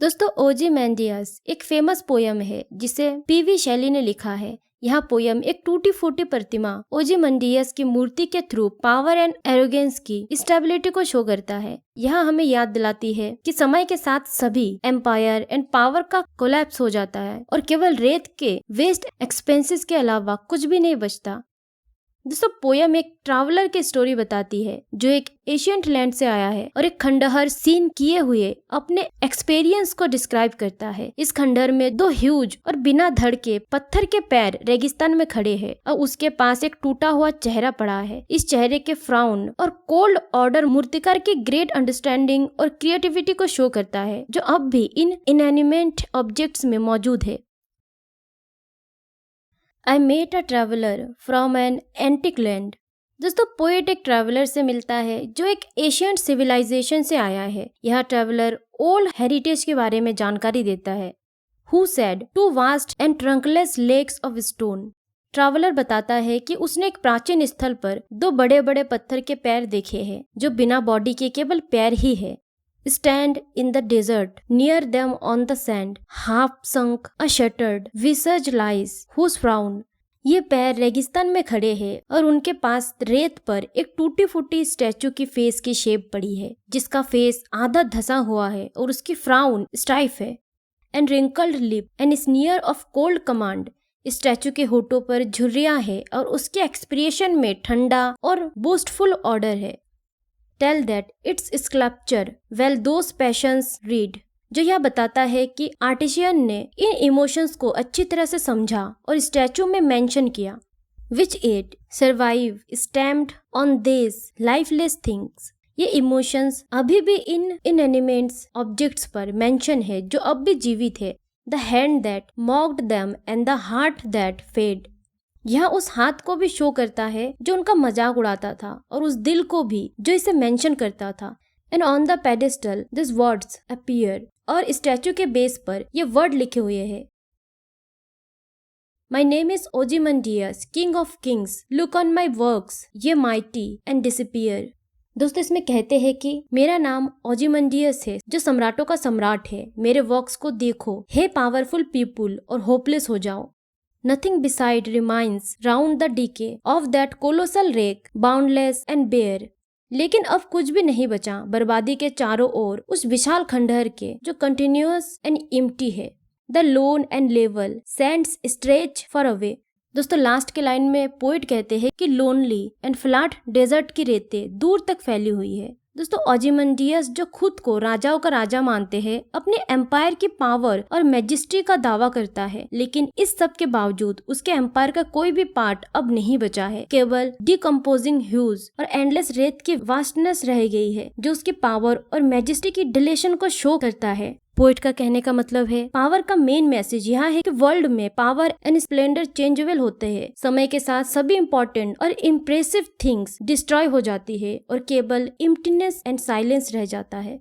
दोस्तों, ओzymandias एक famous poem है जिसे पीवी शैली ने लिखा है। यह पोयम एक टूटी फूटी प्रतिमा ओzymandias की मूर्ति के थ्रू पावर एंड एरोगेंस की स्टेबिलिटी को शो करता है। यह हमें याद दिलाती है कि समय के साथ सभी एम्पायर एंड पावर का कोलैप्स हो जाता है और केवल रेत के वेस्ट एक्सपेंसेस के अलावा कुछ भी नहीं बचता। दोस्तों, पोयम एक ट्रैवलर की स्टोरी बताती है जो एक एशियंट लैंड से आया है और एक खंडहर सीन किए हुए अपने एक्सपीरियंस को डिस्क्राइब करता है। इस खंडहर में दो ह्यूज और बिना धड़ के पत्थर के पैर रेगिस्तान में खड़े हैं और उसके पास एक टूटा हुआ चेहरा पड़ा है। इस चेहरे के फ्राउन और कोल्ड ऑर्डर मूर्तिकार की ग्रेट अंडरस्टैंडिंग और क्रिएटिविटी को शो करता है जो अब भी इन इनएनिमेट ऑब्जेक्ट्स में मौजूद है। I met a traveler from an antique land। दोस्तों, पोएट एक ट्रैवलर से मिलता है जो एक एशियंट सिविलाइजेशन से आया है। यह ट्रैवलर ओल्ड हेरिटेज के बारे में जानकारी देता है। Who said two vast and trunkless lakes of stone। Traveller बताता है कि उसने एक प्राचीन स्थल पर दो बड़े बड़े पत्थर के पैर देखे हैं जो बिना बॉडी के केवल पैर ही है। Stand in the desert, near them on the sand, half sunk, a shattered visage lies, whose frown। ये पैर रेगिस्तान में खड़े हैं और उनके पास रेत पर एक टूटी फूटी स्टैचू की फेस की शेप पड़ी है जिसका फेस आधा धसा हुआ है और उसकी फ्राउन स्टाइफ है। And wrinkled lip and sneer of cold command. Statue के होठों पर झुर्रियां है और उसके एक्सप्रेशन में ठंडा और बोस्टफुल ऑर्डर है। Tell that its sculpture well those passions read। जो यह बताता है कि आर्टिशियन ने इन इमोशंस को अच्छी तरह से समझा और स्टैचू में मेंशन किया। Which yet survive stamped on these lifeless things। ये इमोशंस अभी भी इन इनएनिमेट्स ऑब्जेक्ट्स पर मेंशन है जो अब भी जीवित है। The hand that mocked them and the heart that fed। यह उस हाथ को भी शो करता है जो उनका मजाक उड़ाता था और उस दिल को भी जो इसे मेंशन करता था। And on the pedestal this words appear. और स्टैचू के बेस पर ये वर्ड लिखे हुए हैं। My name is Ozymandias, king of kings, look on my works, ye mighty and disappear. दोस्तों, इसमें कहते हैं कि मेरा नाम ओzymandias है जो सम्राटों का सम्राट है। मेरे वर्क्स को देखो हे पावरफुल पीपुल और होपलेस हो जाओ। Nothing beside remains round the decay of that colossal wreck, boundless and bare। लेकिन अब कुछ भी नहीं बचा बर्बादी के चारों ओर उस विशाल खंडहर के जो कंटिन्यूअस एंड एम्प्टी है। The lone and level sands stretch far away। दोस्तों, लास्ट के लाइन में पोइट कहते हैं कि लोनली एंड फ्लैट डेजर्ट की रेतें दूर तक फैली हुई है। दोस्तों, ओzymandias जो खुद को राजाओं का राजा मानते हैं अपने एम्पायर की पावर और मैजेस्टी का दावा करता है, लेकिन इस सब के बावजूद उसके एम्पायर का कोई भी पार्ट अब नहीं बचा है। केवल डिकम्पोजिंग ह्यूज और एंडलेस रेत की वास्टनेस रह गई है जो उसकी पावर और मैजेस्टी की डिलेशन को शो करता है। पोइट का कहने का मतलब है पावर का मेन मैसेज यह है कि वर्ल्ड में पावर एंड स्प्लेंडर चेंजेबल होते हैं। समय के साथ सभी इंपॉर्टेंट और इम्प्रेसिव थिंग्स डिस्ट्रॉय हो जाती है और केवल एम्प्टीनेस एंड साइलेंस रह जाता है।